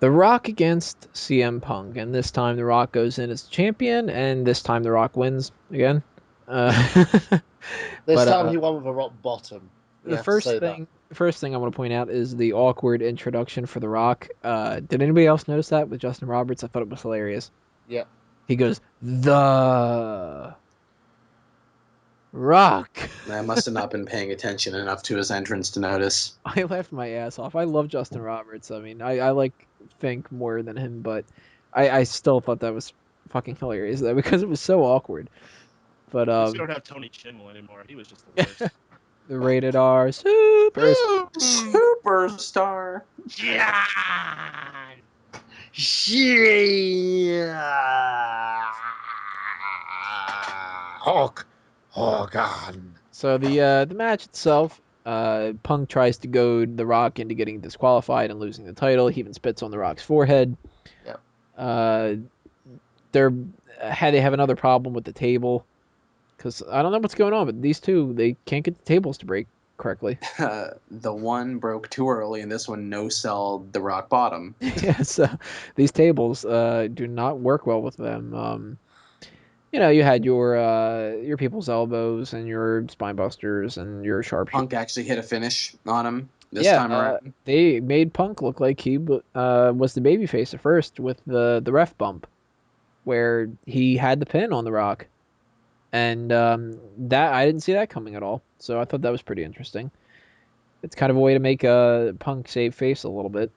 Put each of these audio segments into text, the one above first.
The Rock against CM Punk, and this time The Rock goes in as champion, and this time The Rock wins again. Uh, This but time he won with a rock bottom. We the have to say that. first thing I want to point out is the awkward introduction for The Rock. Did anybody else notice that with Justin Roberts? I thought it was hilarious. Yeah. He goes, "The Rock." I must have not been paying attention enough to his entrance to notice. I laughed my ass off. I love Justin Roberts. I mean, I like Fink more than him, but I still thought that was fucking hilarious though because it was so awkward. But At least we don't have Tony Chimel anymore. He was just the worst. the rated R super. Superstar. Yeah. Yeah. Hulk Hogan. So the match itself, Punk tries to goad The Rock into getting disqualified and losing the title. He even spits on The Rock's forehead. Yep. They have another problem with the table because I don't know what's going on, but these two they can't get the tables to break correctly. The one broke too early, and this one no-selled the rock bottom. Yeah, so these tables do not work well with them. You had your people's elbows and your spine busters and your sharp. Punk actually hit a finish on him this time around. They made Punk look like he was the babyface at first with the ref bump, where he had the pin on The Rock, and that I didn't see that coming at all. So I thought that was pretty interesting. It's kind of a way to make Punk save face a little bit,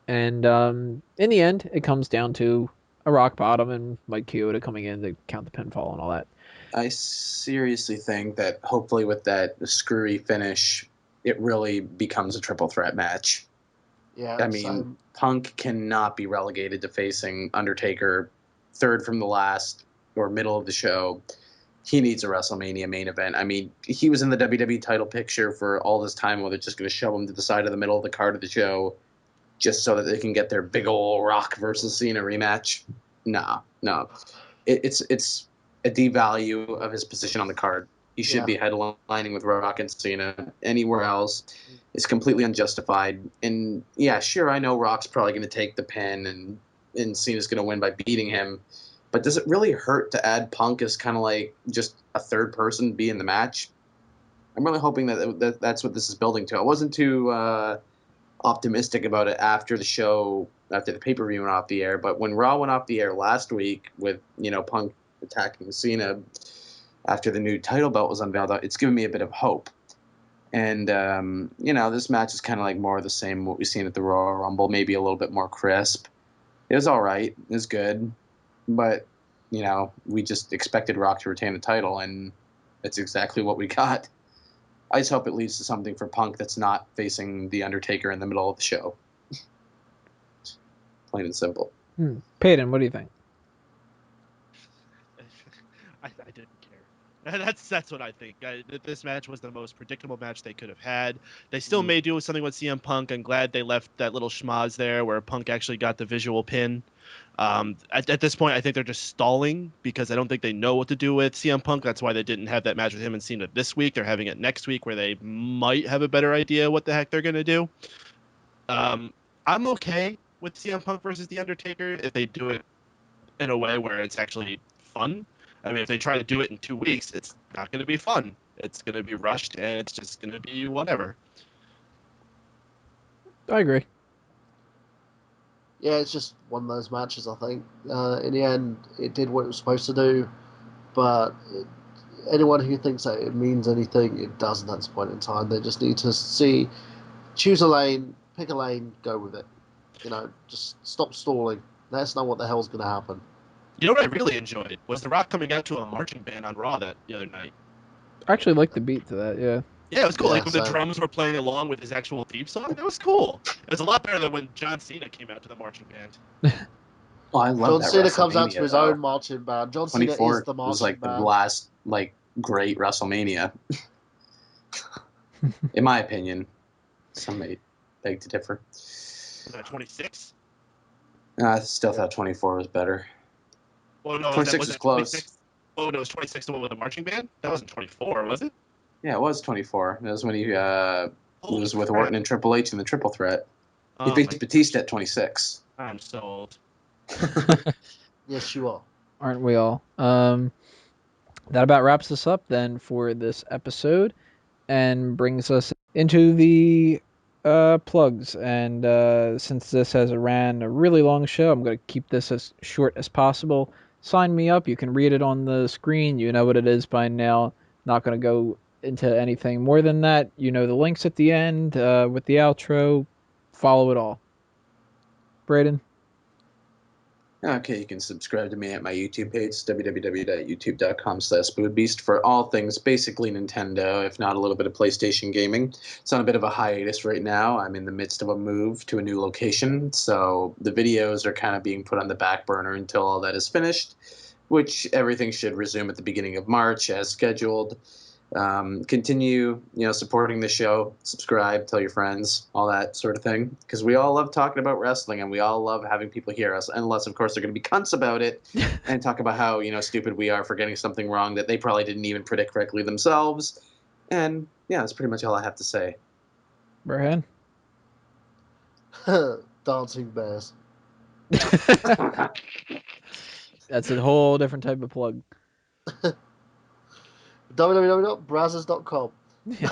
and in the end, it comes down to a rock bottom and Mike Chioda coming in to count the pinfall and all that. I seriously think that hopefully with that screwy finish, it really becomes a triple threat match. Yeah. I mean, Punk cannot be relegated to facing Undertaker third from the last or middle of the show. He needs a WrestleMania main event. I mean, he was in the WWE title picture for all this time where they're just going to shove him to the side of the middle of the card of the show just so that they can get their big old Rock versus Cena rematch. No. It's a devalue of his position on the card. He should be headlining with Rock and Cena. Anywhere else is completely unjustified. And yeah, sure, I know Rock's probably going to take the pin and Cena's going to win by beating him. But does it really hurt to add Punk as kind of like just a third person be in the match? I'm really hoping that's what this is building to. I wasn't too optimistic about it after the pay-per-view went off the air, but when Raw went off the air last week with Punk attacking Cena after the new title belt was unveiled, it's given me a bit of hope. And this match is kind of like more of the same what we've seen at the Royal Rumble, maybe a little bit more crisp. It was all right, it was good, but we just expected Rock to retain the title, and it's exactly what we got. I just hope it leads to something for Punk that's not facing The Undertaker in the middle of the show. Plain and simple. Peyton, what do you think? I didn't care. That's what I think. This match was the most predictable match they could have had. They still may do something with CM Punk. I'm glad they left that little schmoz there where Punk actually got the visual pin. At this point, I think they're just stalling because I don't think they know what to do with CM Punk. That's why they didn't have that match with him and Cena this week. They're having it next week where they might have a better idea what the heck they're going to do. I'm okay with CM Punk versus The Undertaker if they do it in a way where it's actually fun. I mean, if they try to do it in 2 weeks, it's not going to be fun. It's going to be rushed, and it's just going to be whatever. I agree. Yeah, it's just one of those matches, I think. In the end, it did what it was supposed to do, but anyone who thinks that it means anything, it doesn't at this point in time. They just need to choose a lane, pick a lane, go with it. Just stop stalling. Let us know what the hell's going to happen. You know what I really enjoyed was The Rock coming out to a marching band on Raw the other night. I actually liked the beat to that, yeah. Yeah, it was cool. Yeah, like when the drums were playing along with his actual theme song, that was cool. It was a lot better than when John Cena came out to the marching band. Oh, I love John that Cena comes out to his WrestleMania, own marching band. John Cena is 24 the marching was like band. the last great WrestleMania, in my opinion. Some may beg to differ. Was that 26? I still thought 24 was better. Well, no, 26 is close. 26? Oh, no, it was 26 the one with the marching band? That wasn't 24, was it? Yeah, it was 24. That was when he was with crap. Orton and Triple H in the triple threat. He Oh, beat my Batista at 26. I'm so old. Yes, you are. Aren't we all? That about wraps us up then for this episode and brings us into the plugs. And since this has ran a really long show, I'm going to keep this as short as possible. Sign me up. You can read it on the screen. You know what it is by now. Not going to go into anything more than that. You know the links at the end with the outro. Follow it all. Braden? Okay, you can subscribe to me at my YouTube page, www.youtube.com/spoodbeast, for all things basically Nintendo, if not a little bit of PlayStation gaming. It's on a bit of a hiatus right now. I'm in the midst of a move to a new location, so the videos are kind of being put on the back burner until all that is finished, which everything should resume at the beginning of March as scheduled. Continue, supporting the show, subscribe, tell your friends, all that sort of thing, because we all love talking about wrestling and we all love having people hear us, unless of course they're going to be cunts about it and talk about how stupid we are for getting something wrong that they probably didn't even predict correctly themselves. And yeah, that's pretty much all I have to say. Burhan? Dancing bears. That's a whole different type of plug. www.brazzers.com. Yeah.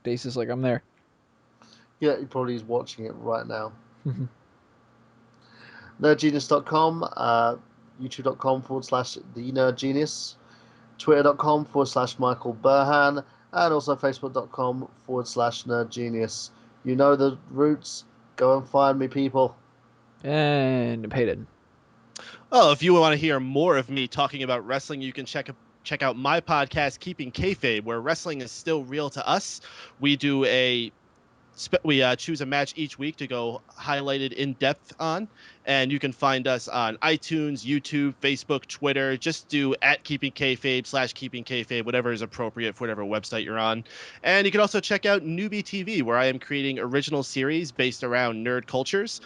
Dace is like, I'm there. Yeah, he probably is watching it right now. Nerdgenius.com, youtube.com/the Nerdgenius, twitter.com/Michael Burhan, and also facebook.com/Nerdgenius. You know the routes. Go and find me, people. And Payton. Oh, if you want to hear more of me talking about wrestling, you can check out my podcast, Keeping Kayfabe, where wrestling is still real to us. We do we choose a match each week to go highlighted in depth on, and you can find us on iTunes, YouTube, Facebook, Twitter. Just do @Keeping Kayfabe /Keeping Kayfabe, whatever is appropriate for whatever website you're on. And you can also check out Newbie TV, where I am creating original series based around nerd cultures.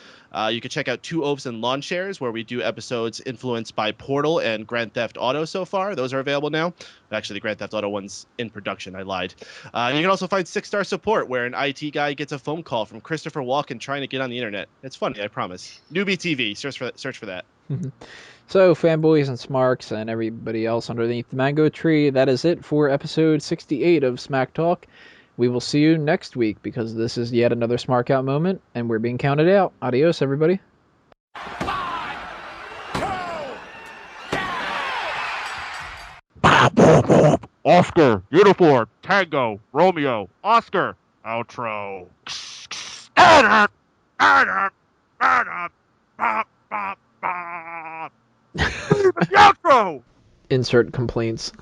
You can check out Two Oafs and Lawn Chairs, where we do episodes influenced by Portal and Grand Theft Auto so far. Those are available now. Actually, the Grand Theft Auto one's in production. I lied. You can also find 6-Star Support, where an IT guy gets a phone call from Christopher Walken trying to get on the internet. It's funny, I promise. Newbie TV. Search for that. So, fanboys and smarks and everybody else underneath the mango tree, that is it for episode 68 of Smack Talk. We will see you next week because this is yet another Smark Out moment, and we're being counted out. Adios, everybody. 5, 2, Oscar, uniform, Tango, Romeo, Oscar, outro. The outro. Insert complaints.